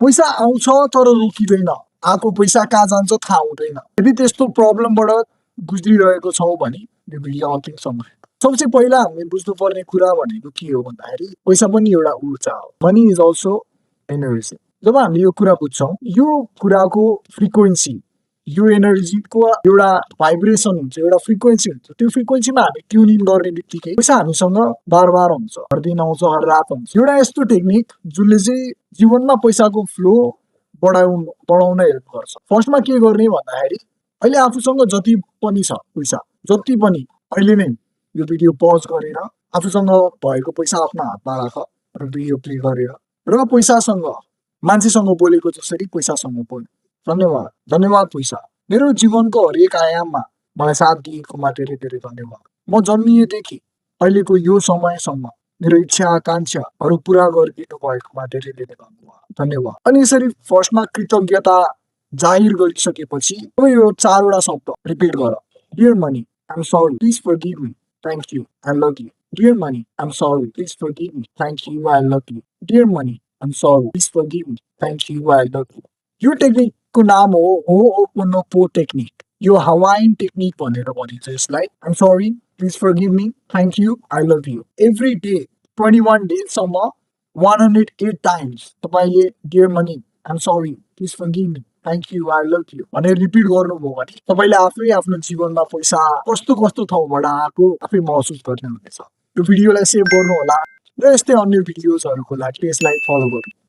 पैसा आउँछ तर रोकिँदैन, आएको पैसा कहाँ जान्छ थाहा हुँदैन। यदि त्यस्तो प्रब्लमबाट गुज्रिरहेको छौँ भने यो भिडियो अन्तिमसम्म। सबसे पहिला हामीले बुझ्नुपर्ने कुरा भनेको के हो भन्दाखेरि पैसा पनि एउटा ऊर्जा हो। Money is also energy. जब हामीले यो कुरा बुझ्छौँ, यो कुराको फ्रिक्वेन्सी, यो एनर्जीको एउटा भाइब्रेसन हुन्छ, एउटा फ्रिक्वेन्सी हुन्छ। त्यो फ्रिक्वेन्सीमा हामी ट्युन इन गर्ने बित्तिकै पैसा हामीसँग बार बार हुन्छ, हर दिन आउँछ, हर रात आउँछ। एउटा यस्तो टेक्निक जसले चाहिँ जीवनमा पैसाको फ्लो बढाउन हेल्प गर्छ। फर्स्टमा के गर्ने भन्दाखेरि अहिले आफूसँग जति पनि छ पैसा, जति पनि अहिले नै यो भिडियो पज गरेर आफूसँग भएको पैसा आफ्नो हातमा राख र भिडियो प्ले गरेर र पैसासँग मान्छेसँग बोलेको जसरी पैसासँग बोल। धन्यवाद, धन्यवाद पैसा। मेरो जीवनको हरेक आयाममा मलाई साथ दिएकोमा धेरै धेरै धन्यवाद। म जन्मिएदेखि अहिलेको यो समयसम्म मेरो इच्छा आकांक्षाहरू पुरा गरिदिनु भएकोमा धेरै धेरै धन्यवाद। अनि यसरी फर्स्टमा कृतज्ञता जाहिर गरिसकेपछि अब यो 4वटा शब्द रिपिट गर। Dear money, I am sorry, please forgive me, thank you, I love you. Dear money, I am sorry, please forgive me, thank you, I love you. Dear money, I am sorry, please forgive me, thank you, I love you. यो टेक्निकको नाम हो Ho'oponopono technique. यो Hawaiian technique भनेर भनिन्छ यसलाई। I am sorry, please forgive me, thank you, I love you. Every day 21 डेजसम्म 108 times तपाईँले dear money, I am sorry, please forgive me, thank you, I love you भनेर repeat गर्नुभयो भने तपाईँले आफै आफ्नो जीवनमा पैसा कस्तो कस्तो ठाउँबाट आएको आफै महसुस गर्नुहुनेछ। यो भिडियोलाई सेभ गर्नुहोला र यस्तै अन्य भिडियोजहरूको लागि यसलाई फलो गर्नु।